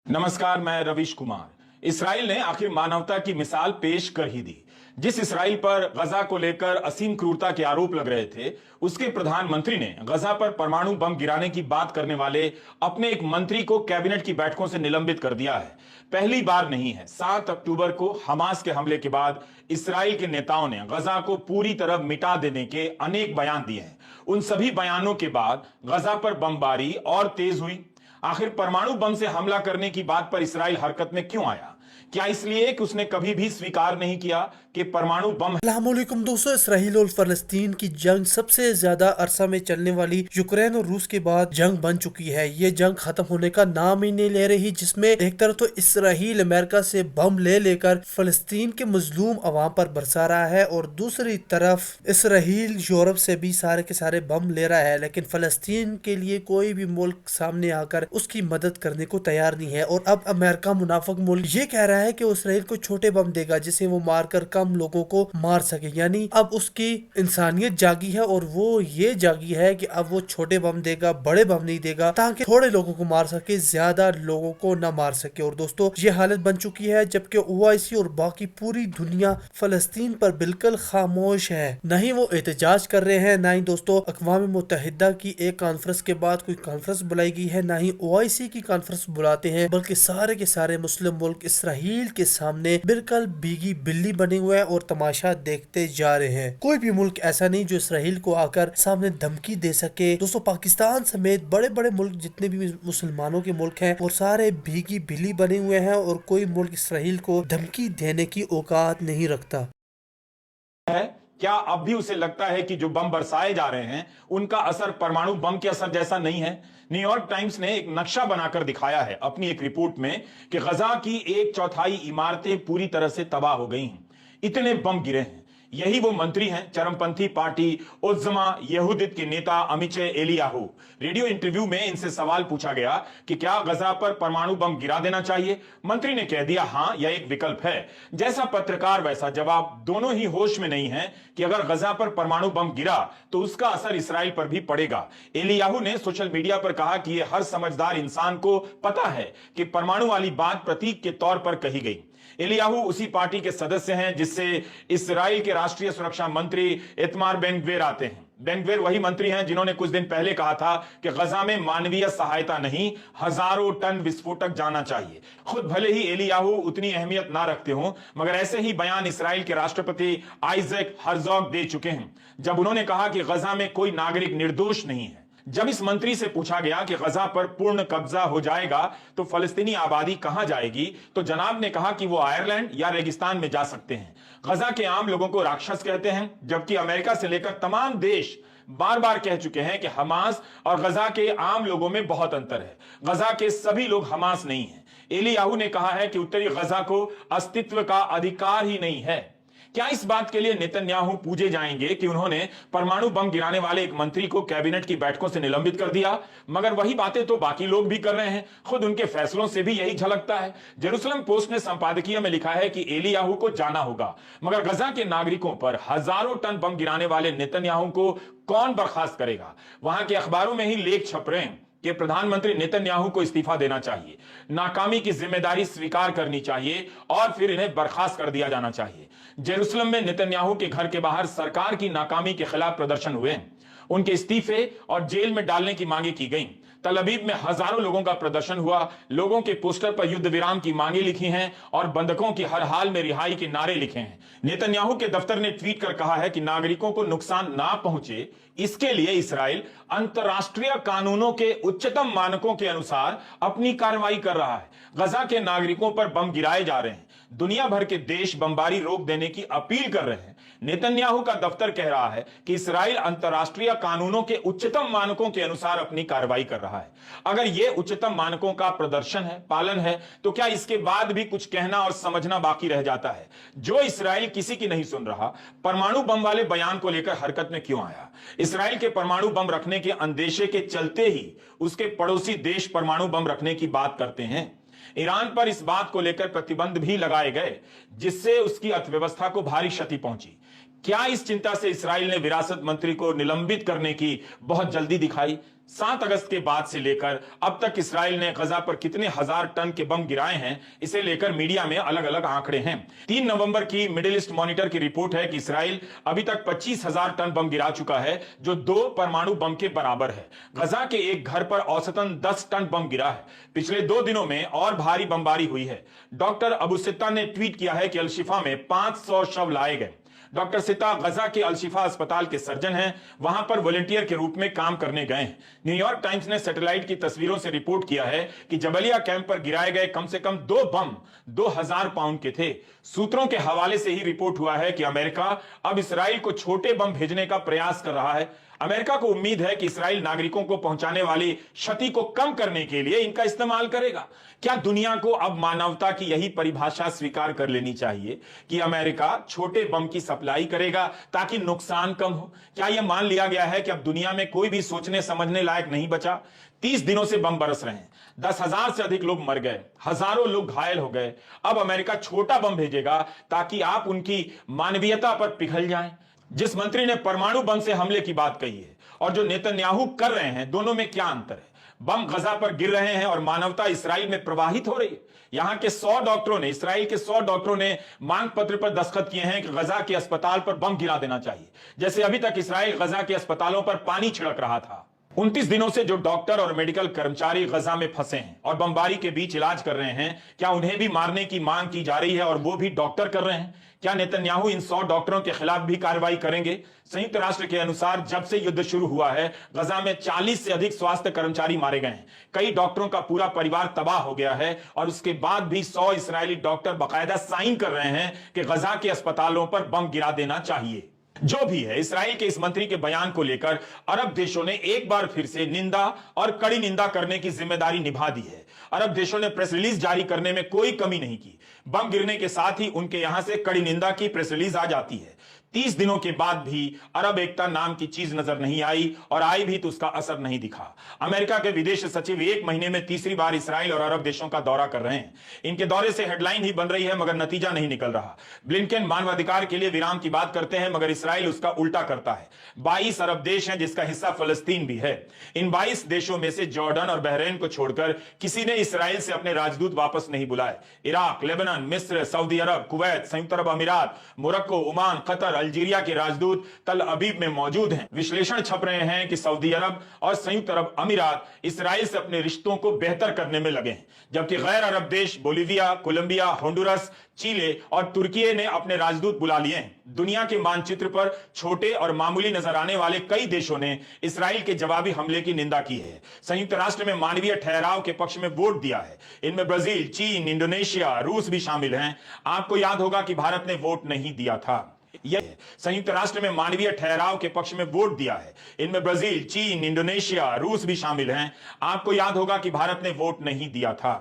नमस्कार, मैं रवीश कुमार। इसराइल ने आखिर मानवता की मिसाल पेश कर ही दी। जिस इसराइल पर गजा को लेकर असीम क्रूरता के आरोप लग रहे थे, उसके प्रधानमंत्री ने गजा पर परमाणु बम गिराने की बात करने वाले अपने एक मंत्री को कैबिनेट की बैठकों से निलंबित कर दिया है। पहली बार नहीं है। 7 अक्टूबर को हमास के हमले के बाद इसराइल के नेताओं ने गजा को पूरी तरह मिटा देने के अनेक बयान दिए हैं। उन सभी बयानों के बाद गजा पर बमबारी और तेज हुई। आखिर परमाणु बम से हमला करने की बात पर इसराइल हरकत में क्यों आया? क्या इसलिए कि उसने कभी भी स्वीकार नहीं किया कि परमाणु बम। अस्सलामुअलैकुम दोस्तों, इसराइल और फलस्तीन की जंग सबसे ज्यादा अरसा में चलने वाली यूक्रेन और रूस के बाद जंग बन चुकी है। ये जंग खत्म होने का नाम ही नहीं ले रही, जिसमें एक तरफ तो इसराइल अमेरिका से बम ले लेकर फलस्तीन के मजलूम अवाम पर बरसा रहा है और दूसरी तरफ इसराइल यूरोप से भी सारे के सारे बम ले रहा है, लेकिन फलस्तीन के लिए कोई भी मुल्क सामने आकर उसकी मदद करने को तैयार नहीं है। और अब अमेरिका मुनाफिक मुल्क ये कह रहा है कि वो इसराइल को छोटे बम देगा जिसे वो मारकर कम लोगों को मार सके। यानी अब उसकी इंसानियत जागी है और वो ये जागी है कि अब वो छोटे बम देगा, बड़े बम नहीं देगा, ताकि थोड़े लोगों को मार सके, ज्यादा लोगों को न मार सके। और दोस्तों, ये हालत बन चुकी है जबकि ओआईसी और बाकी पूरी दुनिया फलस्तीन पर बिल्कुल खामोश है। न ही वो एहतजाज कर रहे हैं, न ही दोस्तों अक़वाम मुत्तहिदा की एक कॉन्फ्रेंस के बाद कोई कॉन्फ्रेंस बुलाई गई है, न ही ओआईसी की कॉन्फ्रेंस बुलाते हैं, बल्कि सारे के सारे मुस्लिम मुल्क इसराइल के सामने बिल्कुल भीगी बिल्ली बने हुए हैं और तमाशा देखते जा रहे हैं। कोई भी मुल्क ऐसा नहीं जो इसराइल को आकर सामने धमकी दे सके। दोस्तों, पाकिस्तान समेत बड़े बड़े मुल्क जितने भी मुसलमानों के मुल्क हैं वो सारे भीगी बिल्ली बने हुए हैं और कोई मुल्क इसराइल को धमकी देने की औकात नहीं रखता है। क्या अब भी उसे लगता है कि जो बम बरसाए जा रहे हैं उनका असर परमाणु बम के असर जैसा नहीं है? न्यूयॉर्क टाइम्स ने एक नक्शा बनाकर दिखाया है अपनी एक रिपोर्ट में कि गजा की 1/4 इमारतें पूरी तरह से तबाह हो गई हैं। इतने बम गिरे हैं। यही वो मंत्री हैं, चरमपंथी पार्टी उज़्मा यहूदियत के नेता अमिचे एलियाहू। रेडियो इंटरव्यू में इनसे सवाल पूछा गया कि क्या गजा पर परमाणु बम गिरा देना चाहिए। मंत्री ने कह दिया, हां, यह एक विकल्प है। जैसा पत्रकार वैसा जवाब। दोनों ही होश में नहीं है कि अगर गजा पर परमाणु बम गिरा तो उसका असर इसराइल पर भी पड़ेगा। एलियाहू ने सोशल मीडिया पर कहा कि यह हर समझदार इंसान को पता है कि परमाणु वाली बात प्रतीक के तौर पर कही गई। एलियाहू उसी पार्टी के सदस्य हैं जिससे इसराइल के राष्ट्रीय सुरक्षा मंत्री इतमार बेन-ग्विर आते हैं। बेन-ग्विर वही मंत्री हैं जिन्होंने कुछ दिन पहले कहा था कि गजा में मानवीय सहायता नहीं, हजारों टन विस्फोटक जाना चाहिए। खुद भले ही एलियाहू उतनी अहमियत ना रखते हो, मगर ऐसे ही बयान इसराइल के राष्ट्रपति आइजैक हर्जोग दे चुके हैं जब उन्होंने कहा कि गजा में कोई नागरिक निर्दोष नहीं है। जब इस मंत्री से पूछा गया कि गजा पर पूर्ण कब्जा हो जाएगा तो फलस्तीनी आबादी कहां जाएगी, तो जनाब ने कहा कि वो आयरलैंड या रेगिस्तान में जा सकते हैं। गजा के आम लोगों को राक्षस कहते हैं, जबकि अमेरिका से लेकर तमाम देश बार बार कह चुके हैं कि हमास और गजा के आम लोगों में बहुत अंतर है। गजा के सभी लोग हमास नहीं हैं। एलियाहू ने कहा है कि उत्तरी गजा को अस्तित्व का अधिकार ही नहीं है। क्या इस बात के लिए नेतन्याहू पूजे जाएंगे कि उन्होंने परमाणु बम गिराने वाले एक मंत्री को कैबिनेट की बैठकों से निलंबित कर दिया? मगर वही बातें तो बाकी लोग भी कर रहे हैं। खुद उनके फैसलों से भी यही झलकता है। जेरूसलम पोस्ट ने संपादकीय में लिखा है कि एलियाहू को जाना होगा, मगर गजा के नागरिकों पर हजारों टन बम गिराने वाले नेतन्याहू को कौन बर्खास्त करेगा? वहां के अखबारों में ही लेख छप रहे हैं कि प्रधानमंत्री नेतन्याहू को इस्तीफा देना चाहिए, नाकामी की जिम्मेदारी स्वीकार करनी चाहिए और फिर इन्हें बर्खास्त कर दिया जाना चाहिए। जेरूसलम में नेतन्याहू के घर के बाहर सरकार की नाकामी के खिलाफ प्रदर्शन हुए। उनके इस्तीफे और जेल में डालने की मांगे की गई। तल अवीव में हजारों लोगों का प्रदर्शन हुआ। लोगों के पोस्टर पर युद्ध विराम की मांगे लिखी हैं और बंधकों की हर हाल में रिहाई के नारे लिखे हैं। नेतन्याहू के दफ्तर ने ट्वीट कर कहा है कि नागरिकों को नुकसान ना पहुंचे, इसके लिए इसराइल अंतर्राष्ट्रीय कानूनों के उच्चतम मानकों के अनुसार अपनी कार्रवाई कर रहा है। गजा के नागरिकों पर बम गिराए जा रहे हैं। दुनिया भर के देश बमबारी रोक देने की अपील कर रहे हैं। नेतन्याहू का दफ्तर कह रहा है कि इसराइल अंतर्राष्ट्रीय कानूनों के उच्चतम मानकों के अनुसार अपनी कार्रवाई कर रहा है। अगर यह उच्चतम मानकों का प्रदर्शन है, पालन है, तो क्या इसके बाद भी कुछ कहना और समझना बाकी रह जाता है? जो इसराइल किसी की नहीं सुन रहा, परमाणु बम वाले बयान को लेकर हरकत में क्यों आया? इसराइल के परमाणु बम रखने के अंदेशे के चलते ही उसके पड़ोसी देश परमाणु बम रखने की बात करते हैं। ईरान पर इस बात को लेकर प्रतिबंध भी लगाए गए, जिससे उसकी अर्थव्यवस्था को भारी क्षति पहुंची। क्या इस चिंता से इसराइल ने विरासत मंत्री को निलंबित करने की बहुत जल्दी दिखाई? 7 अगस्त के बाद से लेकर अब तक इसराइल ने गजा पर कितने हजार टन के बम गिराए हैं, इसे लेकर मीडिया में अलग अलग आंकड़े हैं। 3 नवंबर की मिडिल ईस्ट मॉनिटर की रिपोर्ट है कि इसराइल अभी तक 25,000 टन बम गिरा चुका है, जो 2 परमाणु बम के बराबर है। गजा के एक घर पर औसतन 10 टन बम गिरा है। पिछले 2 दिनों में और भारी बमबारी हुई है। डॉक्टर अबू सित्ता ने ट्वीट किया है कि अल-शिफा में 500 शव लाए गए। डॉक्टर सिता गजा के अल-शिफा अस्पताल के सर्जन हैं, वहां पर वॉलंटियर के रूप में काम करने गए हैं। न्यूयॉर्क टाइम्स ने सैटेलाइट की तस्वीरों से रिपोर्ट किया है कि जबलिया कैंप पर गिराए गए कम से कम 2 बम 2000 पाउंड के थे। सूत्रों के हवाले से ही रिपोर्ट हुआ है कि अमेरिका अब इसराइल को छोटे बम भेजने का प्रयास कर रहा है। अमेरिका को उम्मीद है कि इसराइल नागरिकों को पहुंचाने वाली क्षति को कम करने के लिए इनका इस्तेमाल करेगा। क्या दुनिया को अब मानवता की यही परिभाषा स्वीकार कर लेनी चाहिए कि अमेरिका छोटे बम की सप्लाई करेगा ताकि नुकसान कम हो? क्या यह मान लिया गया है कि अब दुनिया में कोई भी सोचने समझने लायक नहीं बचा? 30 दिनों से बम बरस रहे हैं, 10,000 से अधिक लोग मर गए, हजारों लोग घायल हो गए। अब अमेरिका छोटा बम भेजेगा ताकि आप उनकी मानवीयता पर पिघल जाएं। जिस मंत्री ने परमाणु बम से हमले की बात कही है और जो नेतन्याहू कर रहे हैं, दोनों में क्या अंतर है? बम गजा पर गिर रहे हैं और मानवता इसराइल में प्रवाहित हो रही है। यहां के 100 डॉक्टरों ने, इसराइल के 100 डॉक्टरों ने मांग पत्र पर दस्तखत किए हैं कि गजा के अस्पताल पर बम गिरा देना चाहिए, जैसे अभी तक इसराइल गजा के अस्पतालों पर पानी छिड़क रहा था। 29 दिनों से जो डॉक्टर और मेडिकल कर्मचारी गजा में फंसे हैं और बमबारी के बीच इलाज कर रहे हैं, क्या उन्हें भी मारने की मांग की जा रही है और वो भी डॉक्टर कर रहे हैं? क्या नेतन्याहू इन 100 डॉक्टरों के खिलाफ भी कार्रवाई करेंगे? संयुक्त राष्ट्र के अनुसार जब से युद्ध शुरू हुआ है, गजा में 40 से अधिक स्वास्थ्य कर्मचारी मारे गए हैं। कई डॉक्टरों का पूरा परिवार तबाह हो गया है और उसके बाद भी 100 इसराइली डॉक्टर बाकायदा साइन कर रहे हैं कि गजा के अस्पतालों पर बम गिरा देना चाहिए। जो भी है, इसराइल के इस मंत्री के बयान को लेकर अरब देशों ने एक बार फिर से निंदा और कड़ी निंदा करने की जिम्मेदारी निभा दी है। अरब देशों ने प्रेस रिलीज जारी करने में कोई कमी नहीं की। बम गिरने के साथ ही उनके यहां से कड़ी निंदा की प्रेस रिलीज आ जाती है। 30 दिनों के बाद भी अरब एकता नाम की चीज नजर नहीं आई और आई भी तो उसका असर नहीं दिखा। अमेरिका के विदेश सचिव 1 महीने में तीसरी बार इसराइल और अरब देशों का दौरा कर रहे हैं। इनके दौरे से हेडलाइन ही बन रही है मगर नतीजा नहीं निकल रहा। ब्लिंकन मानवाधिकार के लिए विराम की बात करते हैं मगर इसराइल उसका उल्टा करता है। 22 अरब देश हैं जिसका हिस्सा फलस्तीन भी है। इन 22 देशों में से जॉर्डन और बहरीन को छोड़कर किसी ने इसराइल से अपने राजदूत वापस नहीं बुलाए। इराक, लेबनान, मिस्र, सऊदी अरब, कुवैत, संयुक्त अरब अमीरात, मोरक्को, ओमान, कतर, अल्जीरिया के राजदूत तल अबीब में मौजूद हैं। विश्लेषण छप रहे हैं कि सऊदी अरब और संयुक्त अरब अमीरात इसराइल से अपने रिश्तों को बेहतर करने में लगे हैं, जबकि गैर अरब देश बोलीविया, कोलंबिया, होंडुरस, चिले और तुर्की ने अपने राजदूत बुला लिए हैं। दुनिया के मानचित्र पर छोटे और मामूली नजर आने वाले कई देशों ने इसराइल के जवाबी हमले की निंदा की है। संयुक्त राष्ट्र में मानवीय ठहराव के पक्ष में वोट दिया है। इनमें ब्राजील, चीन, इंडोनेशिया, रूस भी शामिल हैं। आपको याद होगा कि भारत ने वोट नहीं दिया था। संयुक्त राष्ट्र में मानवीय ठहराव के पक्ष में वोट दिया है। इनमें ब्राजील, चीन, इंडोनेशिया, रूस भी शामिल हैं। आपको याद होगा कि भारत ने वोट नहीं दिया था।